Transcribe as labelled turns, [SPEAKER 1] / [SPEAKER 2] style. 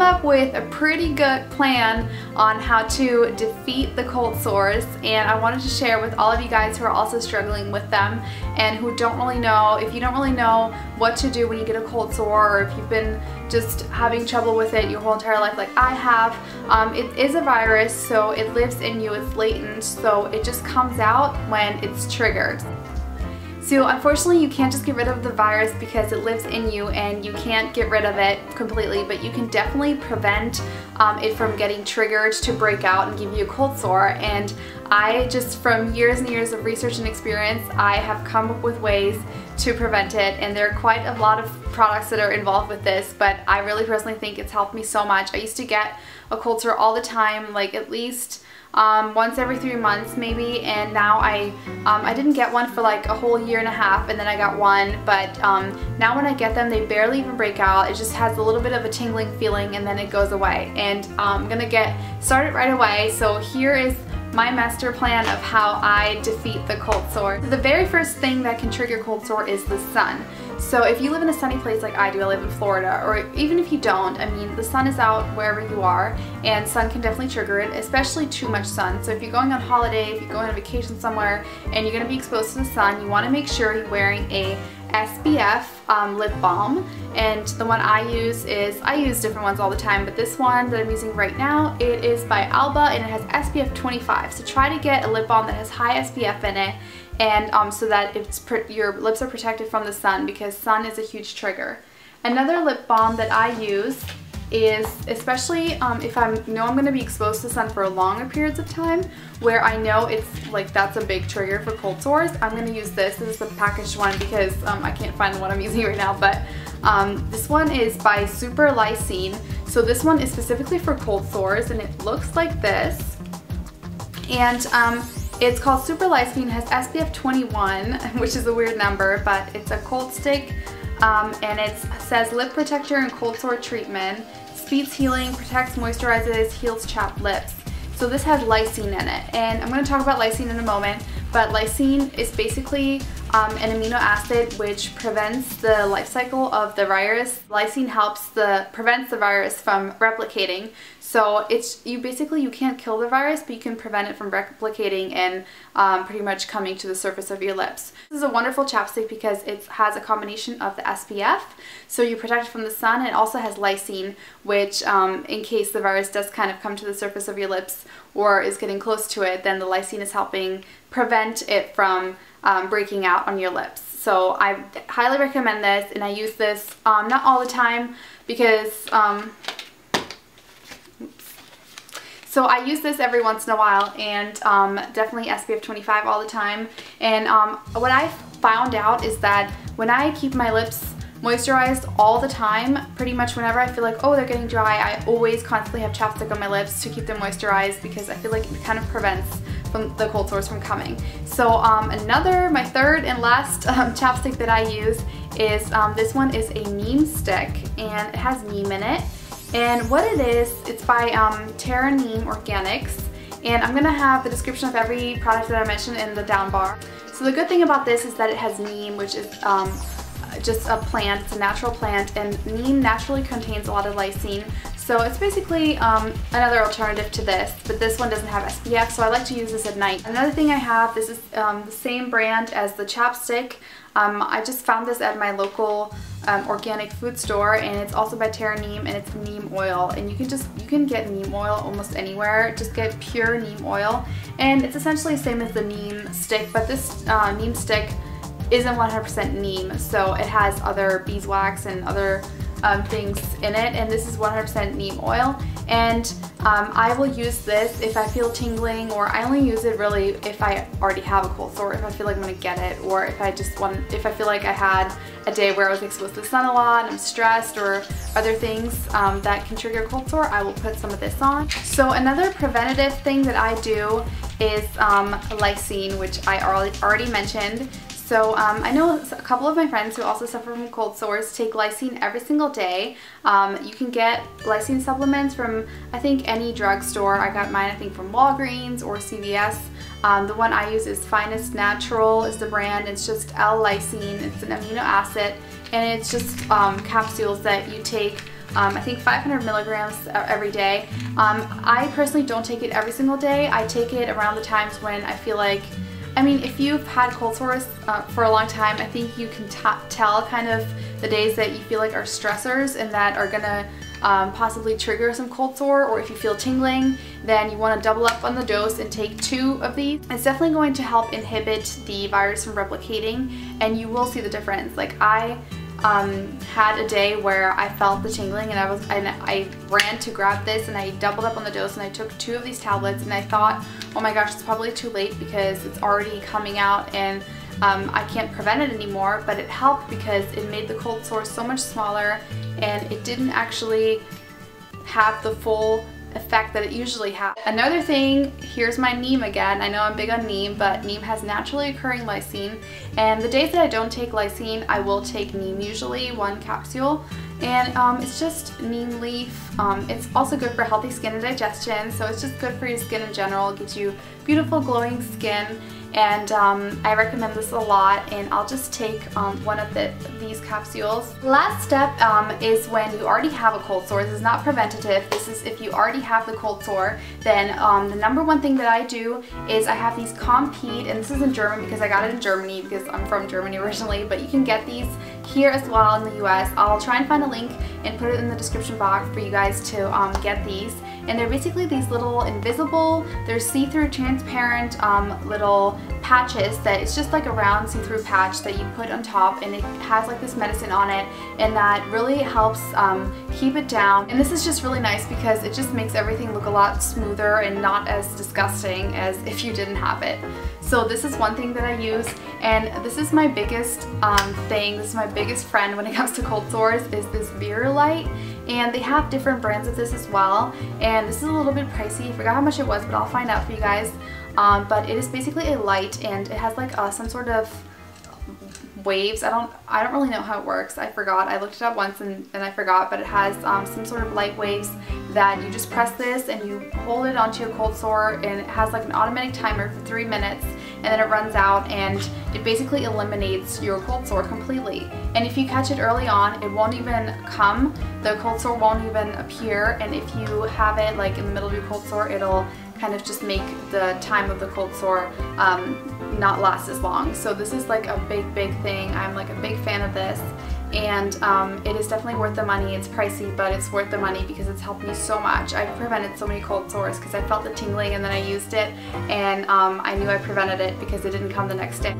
[SPEAKER 1] up with a pretty good plan on how to defeat the cold sores, and I wanted to share with all of you guys who are also struggling with them and who don't really know, if you don't really know what to do when you get a cold sore, or if you've been just having trouble with it your whole entire life like I have. It is a virus, so it lives in you, it's latent, so it just comes out when it's triggered. So unfortunately you can't just get rid of the virus because it lives in you, and you can't get rid of it completely, but you can definitely prevent it from getting triggered to break out and give you a cold sore. And I just, from years and years of research and experience, I have come up with ways to prevent it, and there are quite a lot of products that are involved with this, but I really personally think it's helped me so much. I used to get a cold sore all the time, like at least once every 3 months maybe, and now I didn't get one for like a whole year and a half, and then I got one, but now when I get them they barely even break out. It just has a little bit of a tingling feeling and then it goes away, and I'm gonna get started right away. So here is my master plan of how I defeat the cold sore. The very first thing that can trigger cold sore is the sun. So if you live in a sunny place like I do, I live in Florida, or even if you don't, I mean, the sun is out wherever you are, and sun can definitely trigger it, especially too much sun. So if you're going on holiday, if you're going on vacation somewhere, and you're going to be exposed to the sun, you want to make sure you're wearing a SPF lip balm. And the one I use is, I use different ones all the time, but this one that I'm using right now, it is by Alba, and it has SPF 25. So try to get a lip balm that has high SPF in it, and so that your lips are protected from the sun, because sun is a huge trigger. Another lip balm that I use is, especially if I know I'm going to be exposed to sun for longer periods of time, where I know it's like that's a big trigger for cold sores, I'm going to use this. This is the packaged one because I can't find the one I'm using right now, but this one is by Super Lysine. So this one is specifically for cold sores, and it looks like this, and it's called Super Lysine, has SPF 21, which is a weird number, but it's a cold stick, and it says lip protector and cold sore treatment, speeds healing, protects, moisturizes, heals chapped lips. So this has lysine in it, and I'm going to talk about lysine in a moment, but lysine is basically an amino acid which prevents the life cycle of the virus. Lysine prevents the virus from replicating. So you can't kill the virus, but you can prevent it from replicating and pretty much coming to the surface of your lips. This is a wonderful chapstick because it has a combination of the SPF, so you're protected from the sun. It also has lysine, which in case the virus does kind of come to the surface of your lips or is getting close to it, then the lysine is helping prevent it from breaking out on your lips. So I highly recommend this, and I use this not all the time because so I use this every once in a while, and definitely SPF 25 all the time. And what I found out is that when I keep my lips moisturized all the time, pretty much whenever I feel like, oh, they're getting dry, I always constantly have chapstick on my lips to keep them moisturized, because I feel like it kind of prevents from the cold sores from coming. So my third and last chapstick that I use is, this one is a Neem stick, and it has Neem in it. And what it is, it's by Terra Neem Organics, and I'm going to have the description of every product that I mentioned in the down bar. So the good thing about this is that it has neem, which is just a plant, it's a natural plant, and neem naturally contains a lot of lysine. So it's basically another alternative to this, but this one doesn't have SPF, so I like to use this at night. Another thing I have, this is the same brand as the chapstick. I just found this at my local organic food store, and it's also by Terra Neem, and it's neem oil, and you can get neem oil almost anywhere. Just get pure neem oil, and it's essentially the same as the neem stick, but this neem stick isn't 100% neem, so it has other beeswax and other things in it, and this is 100% neem oil. And I will use this if I feel tingling, or I only use it really if I already have a cold sore, if I feel like I'm gonna get it, or if I feel like I had a day where I was exposed to the sun a lot and I'm stressed, or other things that can trigger a cold sore, I will put some of this on. So another preventative thing that I do is lysine, which I already mentioned. So I know a couple of my friends who also suffer from cold sores take Lysine every single day. You can get Lysine supplements from, I think, any drugstore. I got mine, I think, from Walgreens or CVS. The one I use is Finest Natural is the brand. It's just L-lysine. It's an amino acid, and it's just capsules that you take I think 500 milligrams every day. I personally don't take it every single day. I take it around the times when I feel like, I mean, if you've had cold sores for a long time, I think you can tell kind of the days that you feel like are stressors and that are gonna possibly trigger some cold sore, or if you feel tingling, then you want to double up on the dose and take 2 of these. It's definitely going to help inhibit the virus from replicating, and you will see the difference. Like I had a day where I felt the tingling and I ran to grab this and I doubled up on the dose and I took 2 of these tablets, and I thought, oh my gosh, it's probably too late because it's already coming out and I can't prevent it anymore, but it helped because it made the cold sore so much smaller and it didn't actually have the full effect that it usually has. Another thing, here's my Neem again. I know I'm big on Neem, but Neem has naturally occurring lysine, and the days that I don't take lysine, I will take Neem, usually 1 capsule, and it's just neem leaf. It's also good for healthy skin and digestion, so it's just good for your skin in general. It gives you beautiful glowing skin, and I recommend this a lot, and I'll just take one of these capsules. Last step is when you already have a cold sore. This is not preventative. This is if you already have the cold sore, then the #1 thing that I do is I have these Compeed, and this is in German because I got it in Germany because I'm from Germany originally, but you can get these here as well in the US. I'll try and find a link and put it in the description box for you guys to get these. And they're basically these little invisible, they're see-through transparent little patches that it's just like a round see-through patch that you put on top, and it has like this medicine on it, and that really helps keep it down. And this is just really nice because it just makes everything look a lot smoother and not as disgusting as if you didn't have it. So this is one thing that I use, and this is my biggest thing, this is my biggest friend when it comes to cold sores, is this Virulite. And they have different brands of this as well, and this is a little bit pricey. I forgot how much it was, but I'll find out for you guys. But it is basically a light, and it has like some sort of waves. I don't really know how it works. I forgot. I looked it up once and I forgot, but it has some sort of light waves that you just press this and you hold it onto your cold sore, and it has like an automatic timer for 3 minutes, and then it runs out, and it basically eliminates your cold sore completely. And if you catch it early on, it won't even come. The cold sore won't even appear, and if you have it like in the middle of your cold sore, it'll kind of just make the time of the cold sore not last as long. So this is like a big thing. I'm like a big fan of this, and it is definitely worth the money. It's pricey, but it's worth the money because it's helped me so much. I've prevented so many cold sores because I felt the tingling and then I used it, and I knew I prevented it because it didn't come the next day.